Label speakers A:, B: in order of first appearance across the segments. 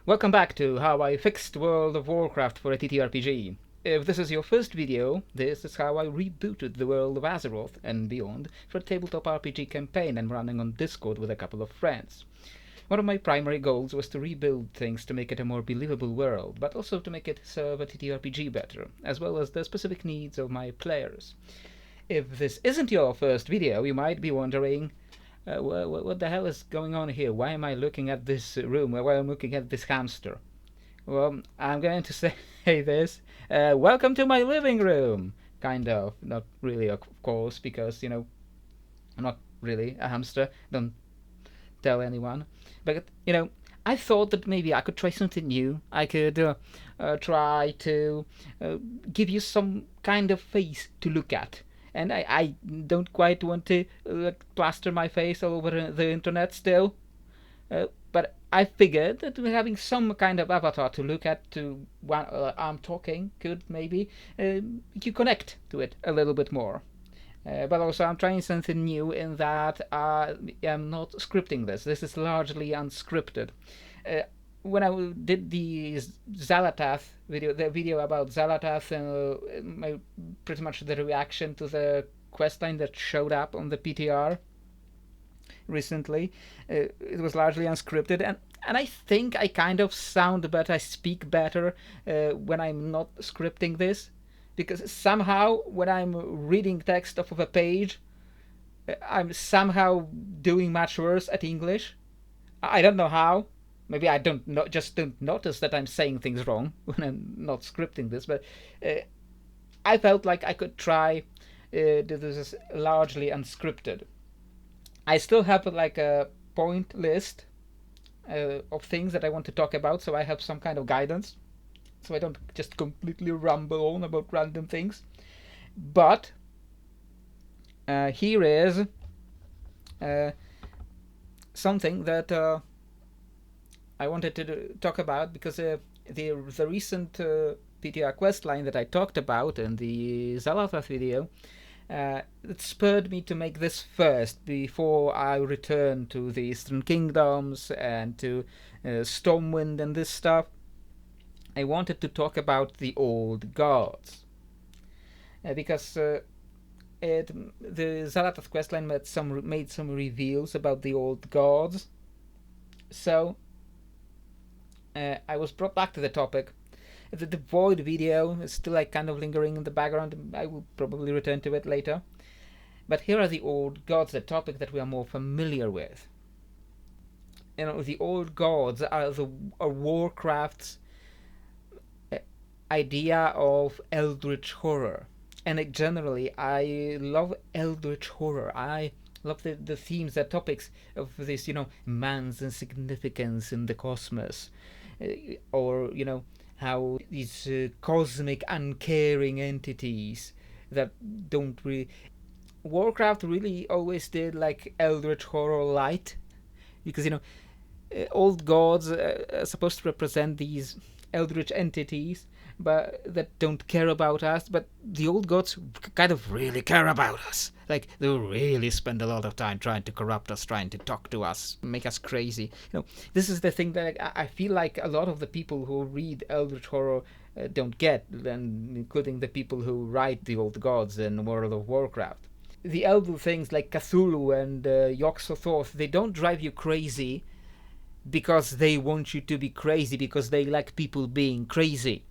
A: Welcome back to how I fixed World of Warcraft for a TTRPG. If this is your first video, this is how I rebooted the world of Azeroth and beyond for a tabletop RPG campaign I'm running on Discord with a couple of friends. One of my primary goals was to rebuild things to make it a more believable world, but also to make it serve a TTRPG better, as well as the specific needs of my players. If this isn't your first video, you might be wondering, what the hell is going on here? Why am I looking at this room? Why am I looking at this hamster? Well, I'm going to say this. Welcome to my living room! Kind of. Not really, of course, because, I'm not really a hamster. Don't tell anyone. But, I thought that maybe I could try something new. I could try to give you some kind of face to look at. And I don't quite want to plaster my face all over the internet still. But I figured that having some kind of avatar to look at while I'm talking could maybe you connect to it a little bit more. But also I'm trying something new in that I am not scripting this. This is largely unscripted. When I did the Xal'atath video, the video about Xal'atath, pretty much the reaction to the questline that showed up on the PTR recently, it was largely unscripted, and I think I kind of sound better, I speak better when I'm not scripting this, because somehow when I'm reading text off of a page, I'm somehow doing much worse at English. I don't know how. Maybe I don't notice that I'm saying things wrong when I'm not scripting this, but I felt like I could try do this largely unscripted. I still have like a point list of things that I want to talk about, so I have some kind of guidance, so I don't just completely ramble on about random things. But here is something that I wanted to talk about, because the recent PTR questline that I talked about in the Xal'atath video, it spurred me to make this first before I return to the Eastern Kingdoms and to Stormwind and this stuff. I wanted to talk about the old gods, because the Xal'atath questline made some reveals about the old gods. So I was brought back to the topic. The Void video is still like kind of lingering in the background. I will probably return to it later. But here are the old gods, the topic that we are more familiar with. The old gods are Warcraft's idea of eldritch horror. And generally, I love eldritch horror. I love the themes, the topics of this, man's insignificance in the cosmos. Or, how these cosmic uncaring entities that don't really... Warcraft really always did like eldritch horror light, because old gods are supposed to represent these eldritch entities but that don't care about us, but the old gods kind of really care about us. Like, they really spend a lot of time trying to corrupt us, trying to talk to us, make us crazy. This is the thing that I feel like a lot of the people who read eldritch horror don't get, and including the people who write the old gods in World of Warcraft. The elder things like Cthulhu and Yogg-Saron, they don't drive you crazy because they want you to be crazy, because they like people being crazy.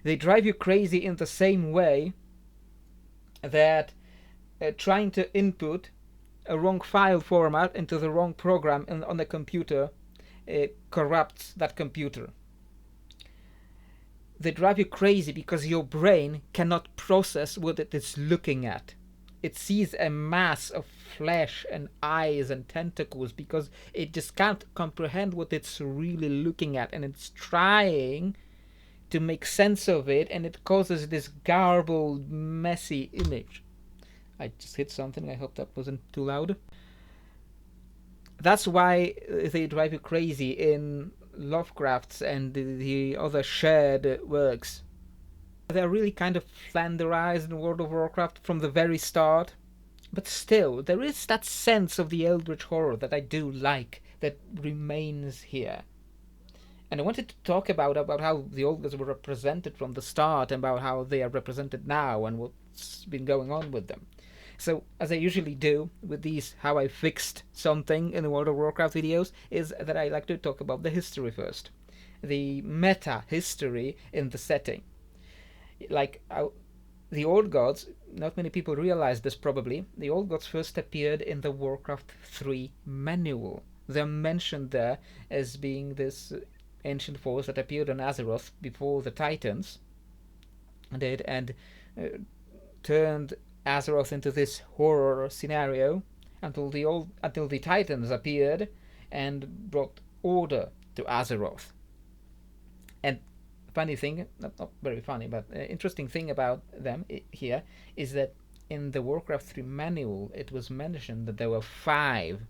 A: They drive you crazy in the same way that trying to input a wrong file format into the wrong program on a computer corrupts that computer. They drive you crazy because your brain cannot process what it is looking at. It sees a mass of flesh and eyes and tentacles because it just can't comprehend what it's really looking at, and it's trying to make sense of it, and it causes this garbled, messy image. I just hit something, I hope that wasn't too loud. That's why they drive you crazy in Lovecraft's and the other shared works. They're really kind of flanderized in World of Warcraft from the very start, but still, there is that sense of the eldritch horror that I do like that remains here. And I wanted to talk about how the old gods were represented from the start, and about how they are represented now, and what's been going on with them. So, as I usually do with these how I fixed something in the World of Warcraft videos, is that I like to talk about the history first. The meta history in the setting. Like, the old gods, not many people realize this probably, the old gods first appeared in the Warcraft 3 manual. They're mentioned there as being this ancient force that appeared on Azeroth before the Titans did, and turned Azeroth into this horror scenario until the Titans appeared and brought order to Azeroth. And funny thing, not very funny, but interesting thing about them here is that in the Warcraft 3 manual it was mentioned that there were 5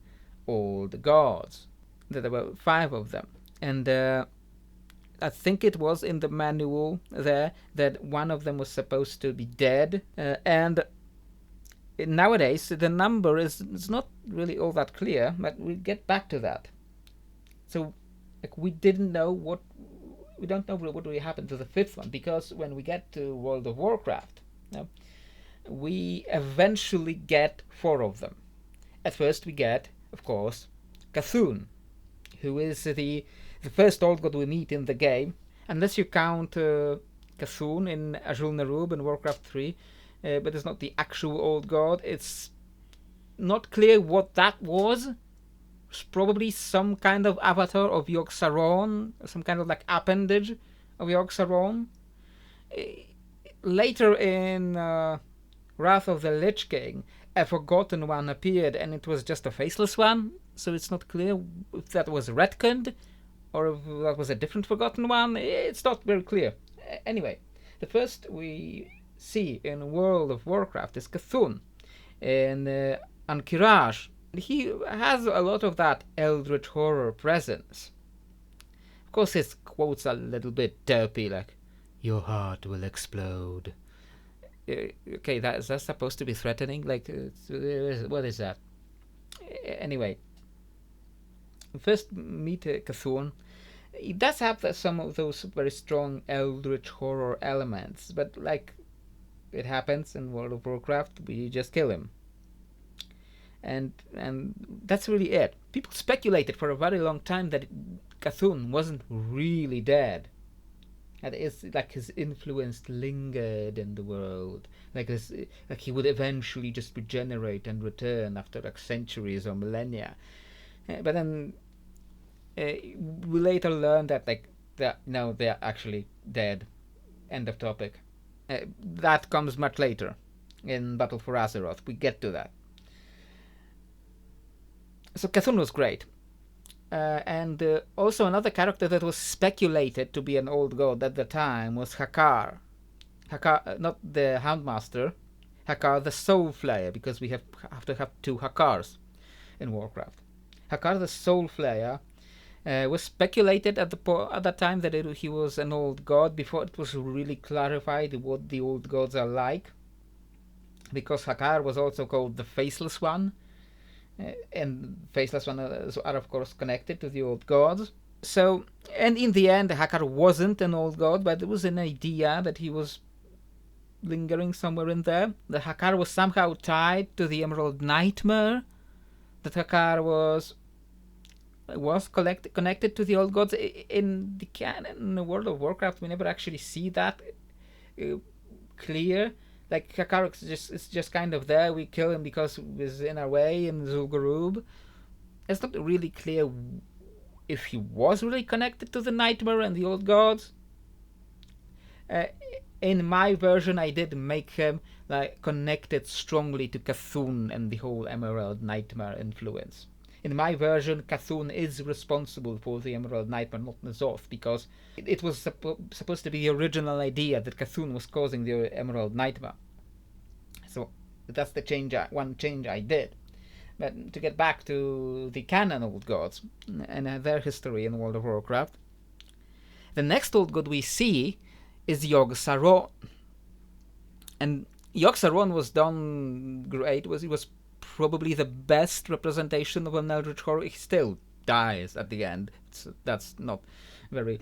A: old gods, that there were 5 of them, and I think it was in the manual there that one of them was supposed to be dead, and nowadays the number is not really all that clear, but we'll get back to that. So, like, we don't know what really happened to the 5th one, because when we get to World of Warcraft, we eventually get 4 of them. At first we get, of course, C'Thun, who is the first old god we meet in the game, unless you count C'Thun in Azul Nerub in Warcraft 3, but it's not the actual old god. It's not clear what that was. It's probably some kind of avatar of Yogg-Saron, some kind of like appendage of Yogg-Saron. Later in Wrath of the Lich King, a forgotten one appeared, and it was just a faceless one, so it's not clear if that was retconned or if that was a different forgotten one. It's not very clear. Anyway, the first we see in World of Warcraft is C'Thun in Ankiraj. He has a lot of that eldritch horror presence. Of course, his quotes are a little bit derpy, like, "Your heart will explode." Okay, that's supposed to be threatening? Like, what is that? Anyway, first meet C'Thun. He does have some of those very strong eldritch horror elements, but like it happens in World of Warcraft, we just kill him. And that's really it. People speculated for a very long time that C'Thun wasn't really dead. That is, like, his influence lingered in the world, like he would eventually just regenerate and return after like centuries or millennia. But then we later learned that they're actually dead. End of topic. That comes much later in Battle for Azeroth. We get to that. So C'Thun was great. And also another character that was speculated to be an old god at the time was Hakkar. Hakkar, not the Houndmaster, Hakkar the Soul Flayer, because we have to have 2 Hakkars in Warcraft. Hakkar the Soul Flayer was speculated at that time that he was an old god, before it was really clarified what the old gods are like, because Hakkar was also called the Faceless One. And Faceless One are of course connected to the old gods. So, and in the end, Hakkar wasn't an old god, but there was an idea that he was lingering somewhere in there. That Hakkar was somehow tied to the Emerald Nightmare. That Hakkar was connected to the old gods. In the canon, in the World of Warcraft, we never actually see that clear. Like, Hakkar is just kind of there. We kill him because he's in our way in Zul'Gurub. It's not really clear if he was really connected to the Nightmare and the old gods. In my version, I did make him like connected strongly to C'Thun and the whole Emerald Nightmare influence. In my version, C'Thun is responsible for the Emerald Nightmare, not N'Zoth, because it was supposed to be the original idea that C'Thun was causing the Emerald Nightmare. So that's the one change I did. But to get back to the canon old gods and their history in World of Warcraft, the next old god we see is Yogg-Saron. And Yogg-Saron was done great. It was probably the best representation of an eldritch horror. He still dies at the end. That's not very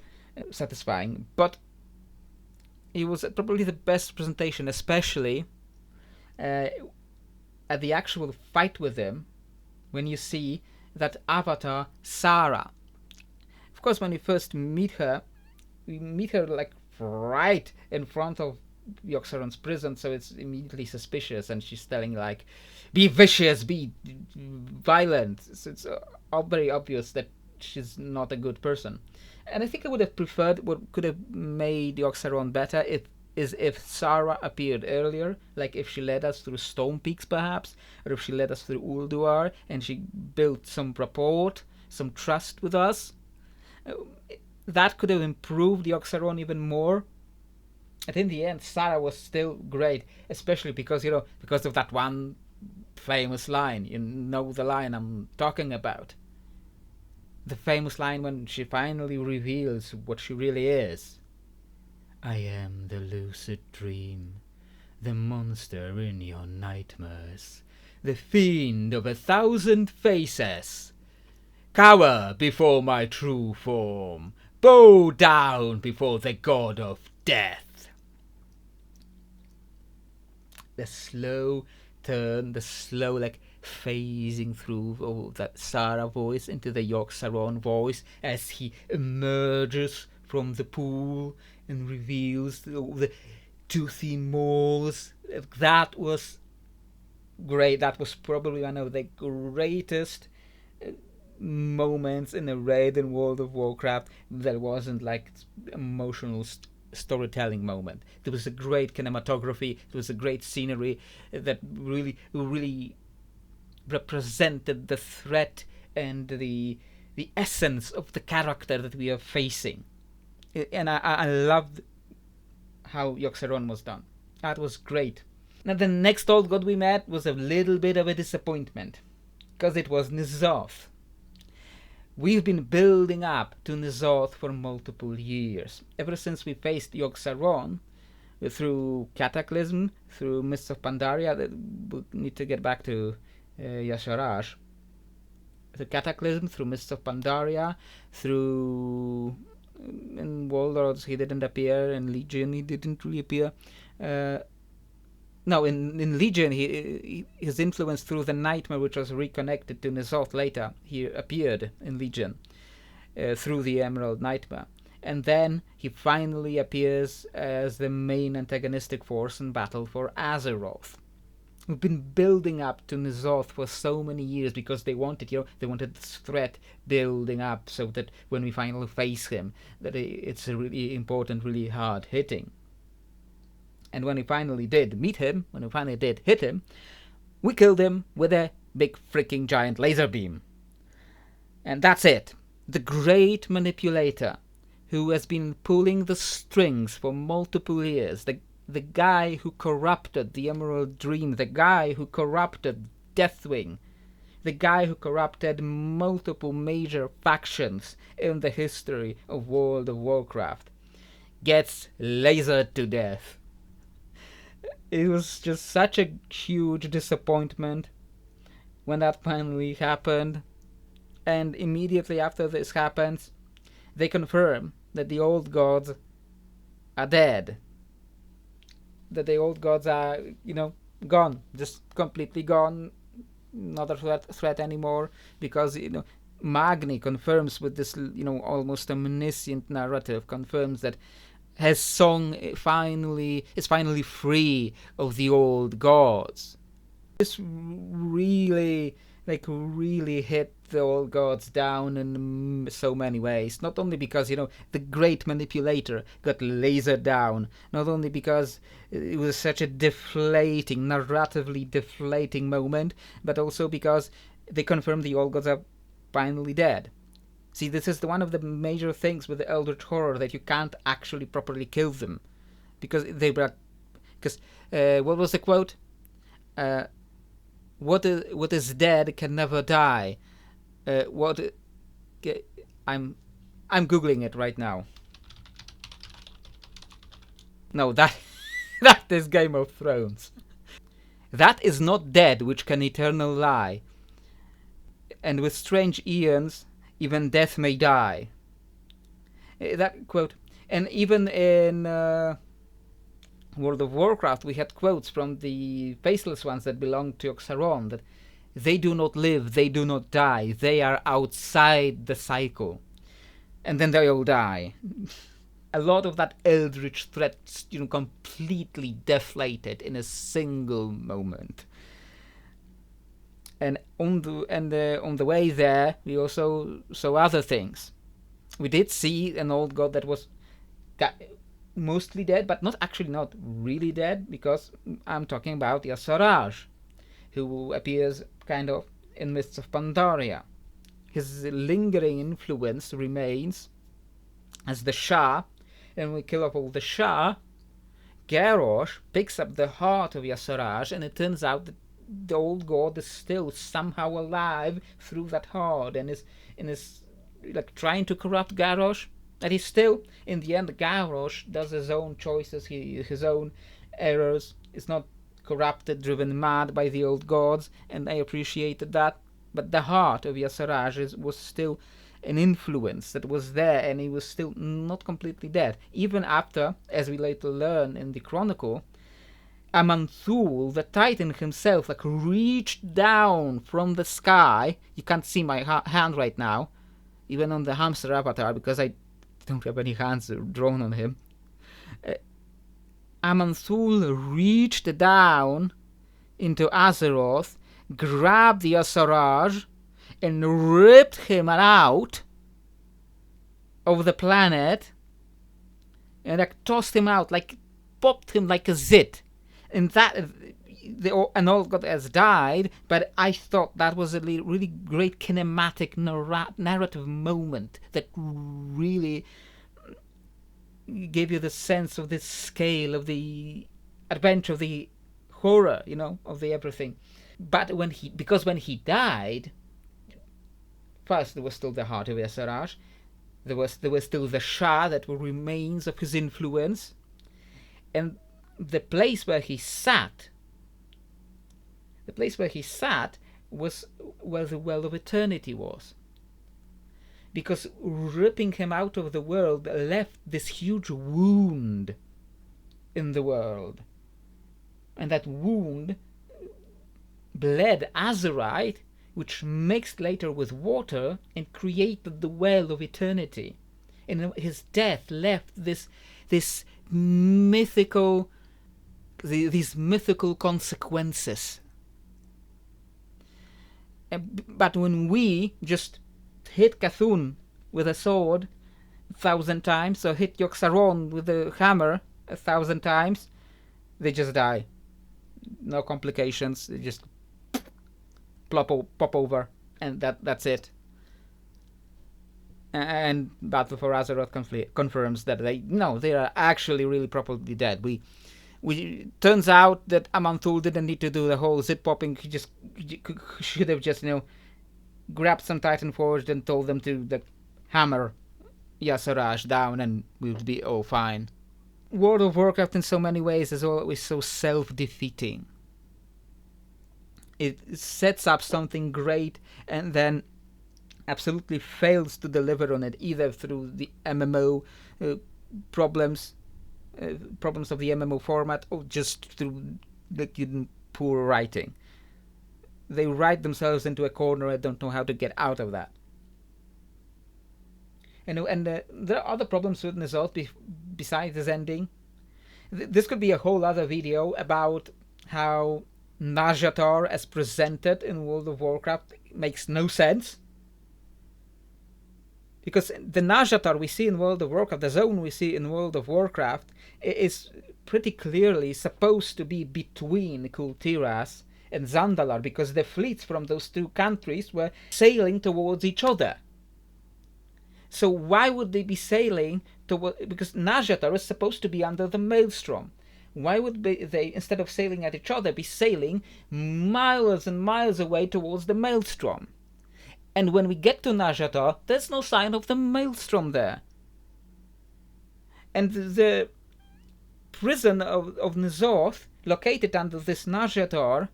A: satisfying. But it was probably the best presentation, especially at the actual fight with him, when you see that avatar Sarah. Of course, when we first meet her, we meet her like right in front of Yogg-Saron's prison, so it's immediately suspicious, and she's telling like, be vicious, be violent. So it's very obvious that she's not a good person. And I think I would have preferred, what could have made Yogg-Saron better if Sarah appeared earlier, like if she led us through Stone Peaks perhaps, or if she led us through Ulduar and she built some rapport, some trust with us. That could have improved Yogg-Saron even more. And in the end, Sarah was still great, especially because, because of that one famous line. You know the line I'm talking about. The famous line when she finally reveals what she really is. I am the lucid dream, the monster in your nightmares, the fiend of 1,000 faces. Cower before my true form, bow down before the god of death. The slow turn, the slow like phasing through that Sarah voice into the Yogg-Saron voice as he emerges from the pool and reveals the toothy maws. That was great. That was probably one of the greatest moments in a raid in World of Warcraft that wasn't like emotional storytelling moment. There was a great cinematography, there was a great scenery that really represented the threat and the essence of the character that we are facing. And I loved how Yogg-Saron was done. That was great. Now the next old god we met was a little bit of a disappointment, because it was N'Zoth. We've been building up to N'Zoth for multiple years. Ever since we faced Yogg-Saron through Cataclysm, through Mists of Pandaria. We need to get back to Y'Shaarj. The Cataclysm, through Mists of Pandaria, through in Warlords he didn't appear, in Legion he didn't really appear. No, in Legion, his influence through the Nightmare, which was reconnected to N'Zoth later, he appeared in Legion through the Emerald Nightmare. And then he finally appears as the main antagonistic force in battle for Azeroth. We've been building up to N'Zoth for so many years because they wanted, they wanted this threat building up so that when we finally face him, that it's a really important, really hard hitting. And when we finally did meet him, when we finally did hit him, we killed him with a big freaking giant laser beam. And that's it. The great manipulator who has been pulling the strings for multiple years, the guy who corrupted the Emerald Dream, the guy who corrupted Deathwing, the guy who corrupted multiple major factions in the history of World of Warcraft, gets lasered to death. It was just such a huge disappointment when that finally happened. And immediately after this happens, they confirm that the old gods are dead. That the old gods are, gone. Just completely gone. Not a threat anymore. Because, Magni confirms with this, almost omniscient narrative, confirms that his song is finally free of the old gods. This really hit the old gods down in so many ways. Not only because, the great manipulator got lasered down, not only because it was such a narratively deflating moment, but also because they confirmed the old gods are finally dead. See, this is one of the major things with the Eldritch Horror, that you can't actually properly kill them. Because what was the quote? What is dead can never die. I'm googling it right now. No, that is Game of Thrones. That is not dead which can eternal lie. And with strange eons even death may die. That quote. And even in World of Warcraft, we had quotes from the Faceless Ones that belonged to Yogg-Saron that they do not live, they do not die, they are outside the cycle. And then they all die. A lot of that eldritch threat, completely deflated in a single moment. And on the way there, we also saw other things. We did see an old god that was mostly dead, but not really dead, because I'm talking about Yogg-Saron, who appears kind of in midst of Pandaria. His lingering influence remains as the Shah, and we kill off all the Shah. Garrosh picks up the heart of Yogg-Saron, and it turns out that the old god is still somehow alive through that heart, and is like trying to corrupt Garrosh. And he's still, in the end, Garrosh does his own choices, his own errors. It's not corrupted, driven mad by the old gods, and I appreciated that. But the heart of Yogg-Saron was still an influence that was there, and he was still not completely dead. Even after, as we later learn in the Chronicle, Aman'thul, the Titan himself, reached down from the sky. You can't see my hand right now, even on the hamster avatar, because I don't have any hands drawn on him. Aman'thul reached down into Azeroth, grabbed the Yogg-Saron, and ripped him out of the planet, and tossed him out, popped him like a zit. And that an old god has died, but I thought that was a really great kinematic narrative moment that really gave you the sense of the scale of the adventure, of the horror, of the everything. But when he died, first there was still the heart of Yogg-Saron, there was still the Shah that were remains of his influence, and the place where he sat was where the Well of Eternity was. Because ripping him out of the world left this huge wound in the world. And that wound bled azurite, which mixed later with water and created the Well of Eternity. And his death left these mythical consequences. But when we just hit Cthulhu with a sword 1,000 times, or hit Yogg-Saron with a hammer 1,000 times, they just die. No complications. They just pop over, and that's it. And Battle for Azeroth confirms that they are actually really properly dead. We turns out that Aman'thul didn't need to do the whole zit popping. He should have just grabbed some Titan Forged and told them to hammer Yogg-Saron down, and we would be all fine. World of Warcraft in so many ways is always so self-defeating. It sets up something great and then absolutely fails to deliver on it, either through the MMO problems of the MMO format, or just through poor writing. They write themselves into a corner and don't know how to get out of that. And there are other problems with N'Zoth besides this ending. This could be a whole other video about how Nazjatar, as presented in World of Warcraft, makes no sense. Because the Nazjatar we see in World of Warcraft, the zone we see in World of Warcraft, is pretty clearly supposed to be between Kultiras and Zandalar, because the fleets from those two countries were sailing towards each other. So why would they be sailing because Nazjatar is supposed to be under the Maelstrom. Why would they, instead of sailing at each other, be sailing miles and miles away towards the Maelstrom? And when we get to Nazjatar, there's no sign of the Maelstrom there. And the prison of N'Zoth, located under this Nazjatar,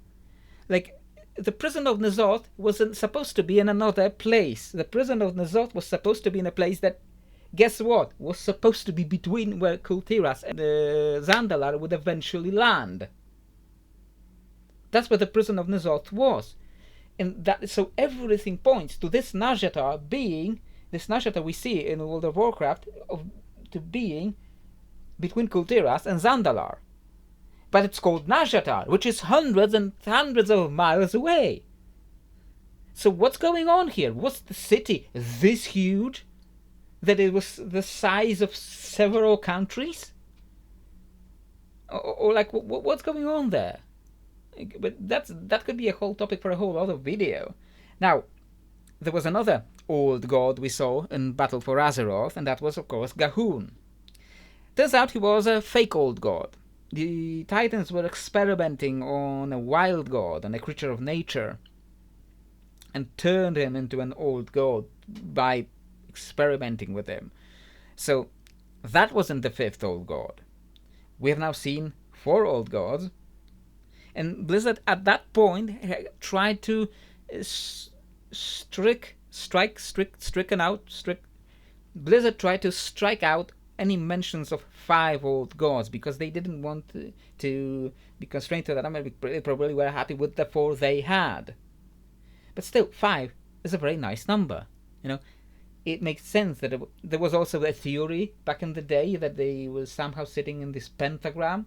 A: the prison of N'Zoth wasn't supposed to be in another place. The prison of N'Zoth was supposed to be in a place that, guess what, was supposed to be between where Kultiras and Zandalar would eventually land. That's where the prison of N'Zoth was. And that, so everything points to this Nazjatar being, this Nazjatar we see in World of Warcraft, to being between Kultiras and Zandalar. But it's called Nazjatar, which is hundreds and hundreds of miles away. So what's going on here? Was the city this huge that it was the size of several countries? Or like, what's going on there? But that could be a whole topic for a whole other video. Now, there was another old god we saw in Battle for Azeroth, and that was, of course, G'huun. Turns out he was a fake old god. The Titans were experimenting on a wild god, on a creature of nature, and turned him into an old god by experimenting with him. So that wasn't the fifth old god. We have now seen 4 old gods, and Blizzard at that point tried to Blizzard tried to strike out any mentions of 5 old gods because they didn't want to be constrained to that number. They probably were happy with the 4 they had. But still, 5 is a very nice number. You know, it makes sense that there was also a theory back in the day that they were somehow sitting in this pentagram.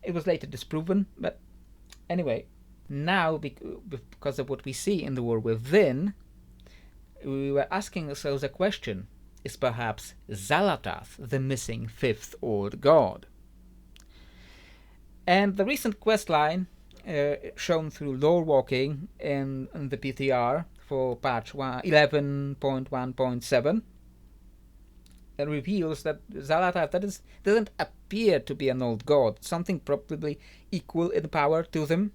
A: It was later disproven, but anyway, now because of what we see in the War Within, we were asking ourselves a question. Is perhaps Xal'atath the missing 5th old god? And the recent questline shown through lore walking in the PTR for patch 11.1.7 reveals that Xal'atath doesn't appear to be an old god, something probably equal in power to them,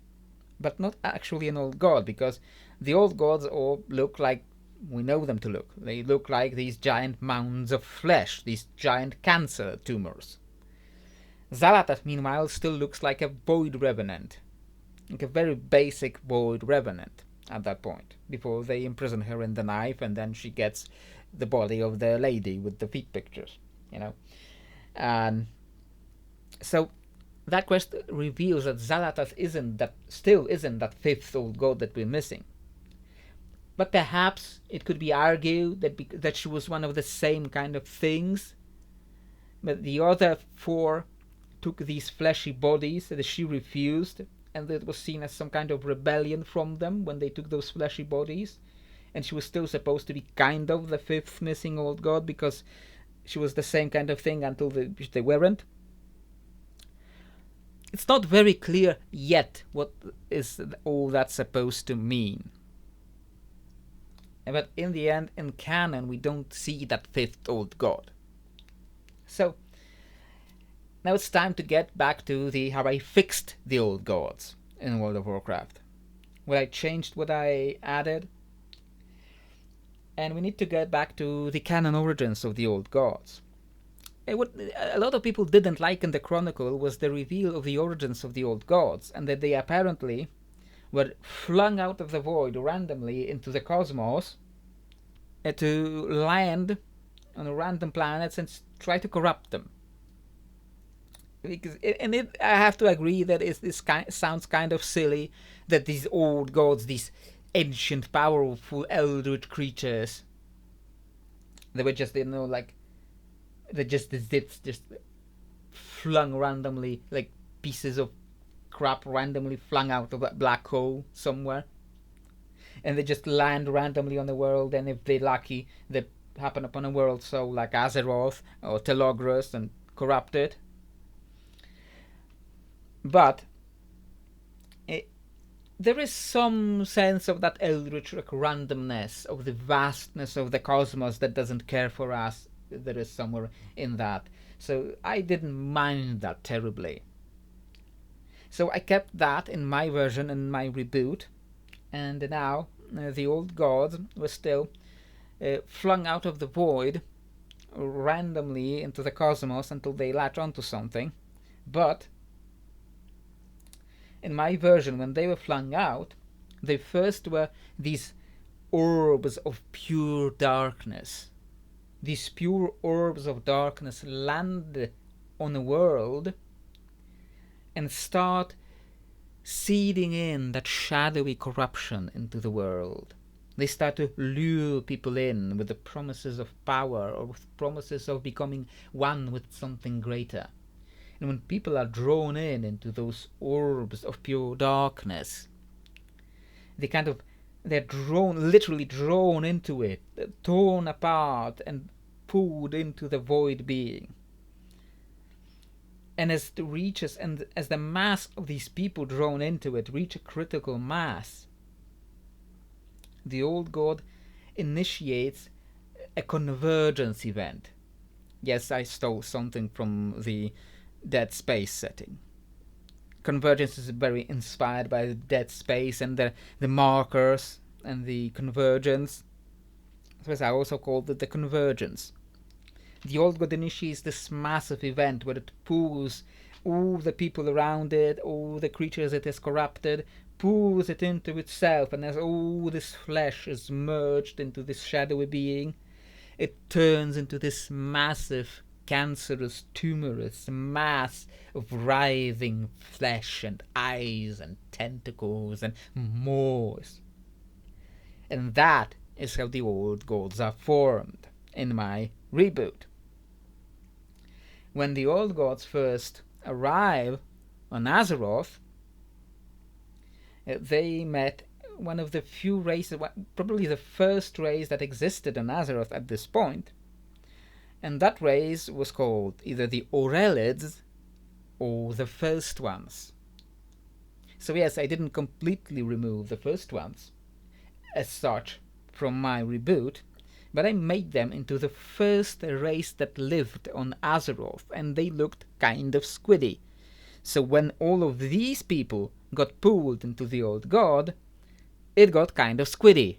A: but not actually an old god, because the old gods all look like we know them to look. They look like these giant mounds of flesh, these giant cancer tumors. Xal'atath, meanwhile, still looks like a void revenant, like a very basic void revenant at that point, before they imprison her in the knife and then she gets the body of the lady with the feet pictures, you know. And so that quest reveals that Xal'atath still isn't that 5th old god that we're missing. But perhaps it could be argued that she was one of the same kind of things, but the other 4 took these fleshy bodies that she refused, and it was seen as some kind of rebellion from them when they took those fleshy bodies, and she was still supposed to be kind of the 5th missing old god because she was the same kind of thing until they weren't. It's not very clear yet what is all that supposed to mean. But in the end, in canon, we don't see that 5th old god. So now it's time to get back to how I fixed the old gods in World of Warcraft. What I changed, what I added. And we need to get back to the canon origins of the old gods. And what a lot of people didn't like in the Chronicle was the reveal of the origins of the old gods, and that they apparently were flung out of the void randomly into the cosmos to land on random planets and try to corrupt them. I have to agree that sounds kind of silly that these old gods, these ancient, powerful, eldritch creatures, they were just, they just flung randomly, like pieces of crap randomly flung out of a black hole somewhere, and they just land randomly on the world, and if they're lucky they happen upon a world so like Azeroth or Telogros and corrupt it. But there is some sense of that eldritch randomness, of the vastness of the cosmos that doesn't care for us. There is somewhere in that, so I didn't mind that terribly. So I kept that in my version, in my reboot, and now the old gods were still flung out of the void randomly into the cosmos until they latch onto something. But in my version, when they were flung out, They first were these orbs of pure darkness. These pure orbs of darkness land on a world and start seeding in that shadowy corruption into the world. They start to lure people in with the promises of power or with promises of becoming one with something greater. And when people are drawn in into those orbs of pure darkness, they're drawn, literally drawn into it, torn apart and pulled into the void being. And as the mass of these people drawn into it reach a critical mass, the old god initiates a convergence event. Yes, I stole something from the Dead Space setting. Convergence is very inspired by the Dead Space and the markers and the convergence. So I also called it the convergence. The old god initiates this massive event where it pulls all the people around it, all the creatures it has corrupted, pulls it into itself, and as all this flesh is merged into this shadowy being, it turns into this massive, cancerous, tumorous mass of writhing flesh and eyes and tentacles and maws. And that is how the old gods are formed in my reboot. When the old gods first arrive on Azeroth, they met one of the few races, probably the first race that existed on Azeroth at this point, and that race was called either the Aurelids or the First Ones. So yes, I didn't completely remove the First Ones as such from my reboot, but I made them into the first race that lived on Azeroth, and they looked kind of squiddy. So when all of these people got pulled into the old god, it got kind of squiddy,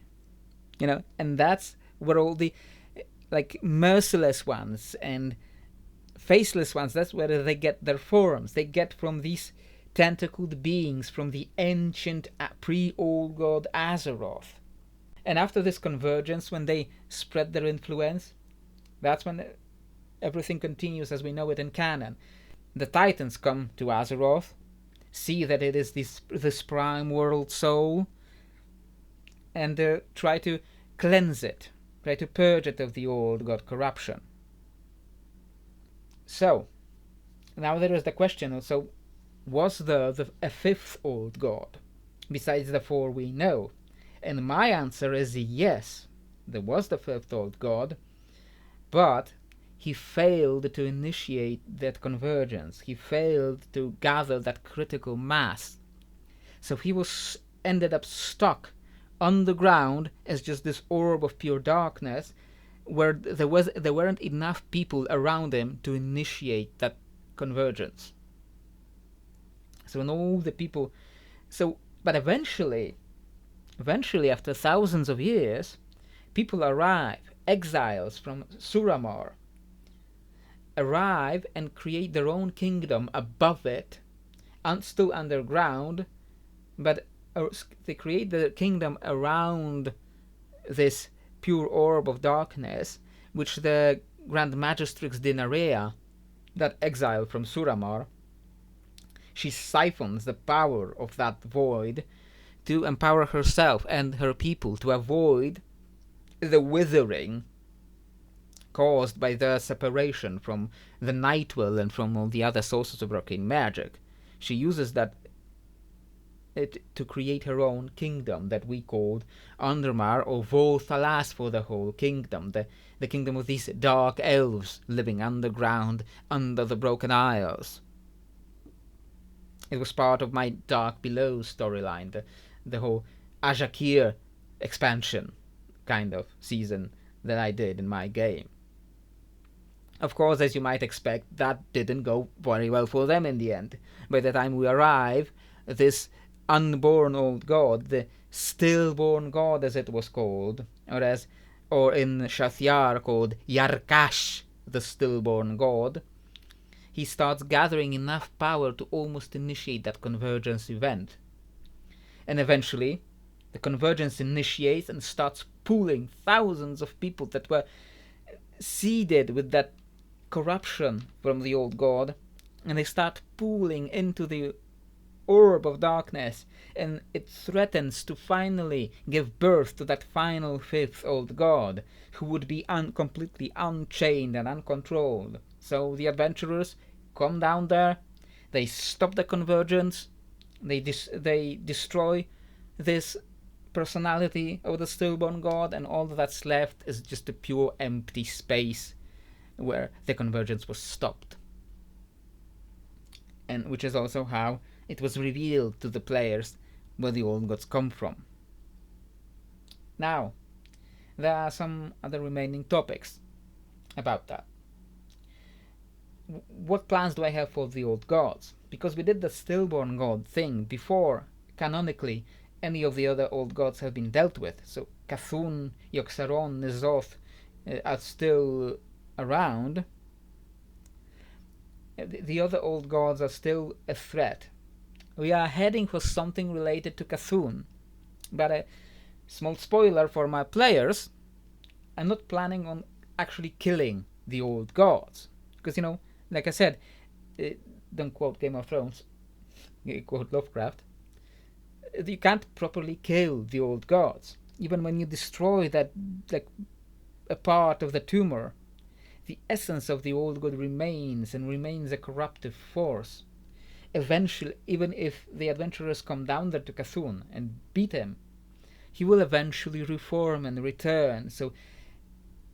A: and that's where all the merciless ones and faceless ones, that's where they get their forms. They get from these tentacled beings from the ancient pre-old god Azeroth. And after this convergence, when they spread their influence, that's when everything continues as we know it in canon. The Titans come to Azeroth, see that it is this prime world soul, and try to cleanse it, try to purge it of the old god corruption. So, now there is the question, so was there a fifth old god, besides the four we know? And my answer is yes, there was the fifth old god, but he failed to initiate that convergence. He failed to gather that critical mass. So he ended up stuck underground as just this orb of pure darkness, where there weren't enough people around him to initiate that convergence. So when all the people, but eventually after thousands of years, people arrive, exiles from Suramar, arrive and create their own kingdom above it, and still underground, but they create the kingdom around this pure orb of darkness, which the Grand Magistrix Dinarea, that exile from Suramar, she siphons the power of that void to empower herself and her people to avoid the withering caused by their separation from the Nightwell and from all the other sources of arcane magic. She uses that to create her own kingdom that we called Undermar or Volthalas for the whole kingdom, the kingdom of these dark elves living underground under the Broken Isles. It was part of my Dark Below storyline, the whole Ajakir expansion kind of season that I did in my game. Of course, as you might expect, that didn't go very well for them in the end. By the time we arrive, this unborn old god, the stillborn god as it was called, or in Shathyar called Yarkash, the stillborn god, he starts gathering enough power to almost initiate that convergence event. And eventually, The convergence initiates and starts pooling thousands of people that were seeded with that corruption from the old god, and they start pooling into the orb of darkness, and it threatens to finally give birth to that final fifth old god, who would be completely unchained and uncontrolled. So the adventurers come down there, they stop the convergence, they destroy this personality of the stillborn god, and all that's left is just a pure empty space where the convergence was stopped. And which is also how it was revealed to the players where the old gods come from. Now, there are some other remaining topics about that. What plans do I have for the old gods? Because we did the stillborn god thing before, canonically, any of the other old gods have been dealt with. So Cthulhu, Yogg-Saron, N'Zoth are still around. The other old gods are still a threat. We are heading for something related to Cthulhu. But a small spoiler for my players, I'm not planning on actually killing the old gods. Because, like I said, don't quote Game of Thrones, quote Lovecraft, you can't properly kill the old gods. Even when you destroy that, like, a part of the tumor, the essence of the old god remains, and remains a corruptive force. Eventually, even if the adventurers come down there to Cthulhu and beat him, he will eventually reform and return. So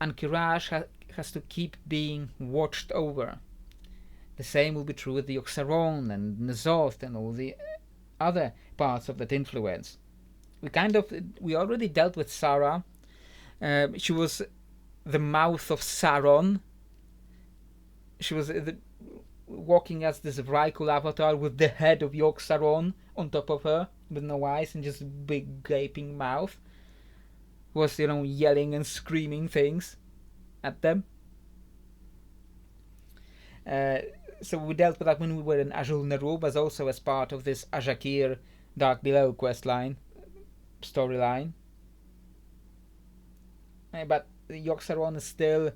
A: Ankiraj has to keep being watched over. The same will be true with the Yogg-Saron and N'Zoth and all the other parts of that influence. We already dealt with Sarah. She was the mouth of Sauron. She was walking as this Vrykul avatar with the head of Yogg-Saron on top of her, with no eyes and just big gaping mouth. Was, yelling and screaming things at them. So we dealt with that when we were in Azul Nerub, as also as part of this Ajakir Dark Below questline, storyline. But Yogg-Saron is still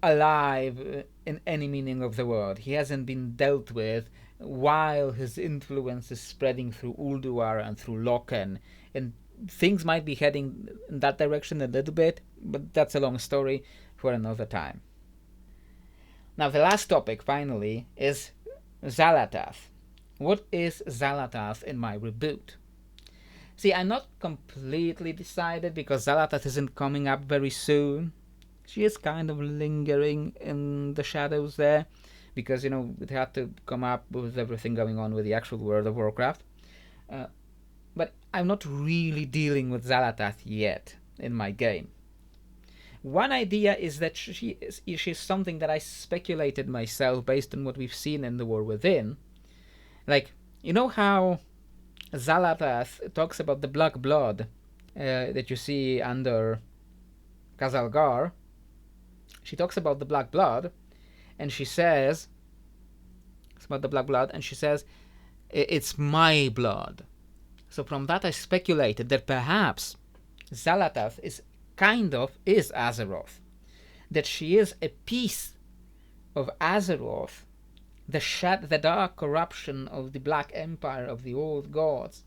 A: alive in any meaning of the word. He hasn't been dealt with while his influence is spreading through Ulduar and through Loken, and things might be heading in that direction a little bit, but that's a long story for another time. Now the last topic, finally, is Xal'atath. What is Xal'atath in my reboot? See, I'm not completely decided, because Xal'atath isn't coming up very soon. She is kind of lingering in the shadows there, because, it had to come up with everything going on with the actual World of Warcraft. But I'm not really dealing with Xal'atath yet in my game. One idea is that she's something that I speculated myself based on what we've seen in The War Within. Like, how Xal'atath talks about the black blood that you see under Khazalgar. She talks about the black blood, and she says, it's my blood. So from that I speculated that perhaps Xal'atath is Azeroth. That she is a piece of Azeroth, the dark corruption of the Black Empire of the old gods,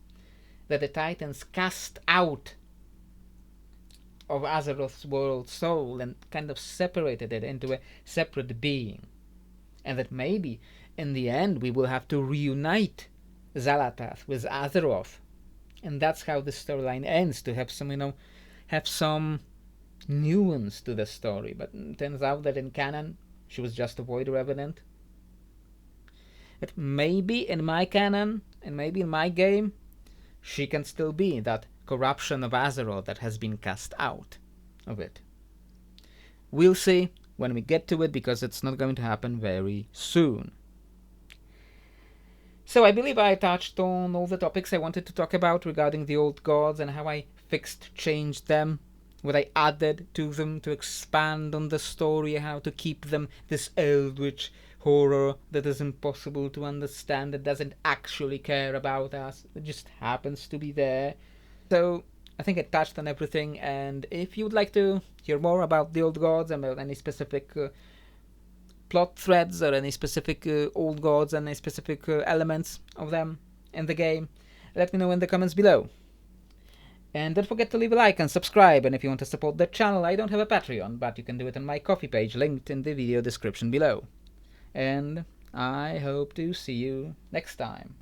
A: that the Titans cast out of Azeroth's world soul and kind of separated it into a separate being. And that maybe, in the end, we will have to reunite Xal'atath with Azeroth. And that's how the storyline ends, to have some nuance to the story. But it turns out that in canon, she was just a Void Revenant. But maybe in my canon, and maybe in my game, she can still be that corruption of Azeroth that has been cast out of it. We'll see when we get to it, because it's not going to happen very soon. So I believe I touched on all the topics I wanted to talk about regarding the old gods and how I changed them, what I added to them to expand on the story, how to keep them this eldritch horror that is impossible to understand, that doesn't actually care about us, it just happens to be there. So I think I touched on everything, and if you would like to hear more about the old gods and about any specific plot threads or any specific old gods and any specific elements of them in the game, let me know in the comments below. And don't forget to leave a like and subscribe, and if you want to support the channel, I don't have a Patreon, but you can do it on my Ko-fi page linked in the video description below. And I hope to see you next time.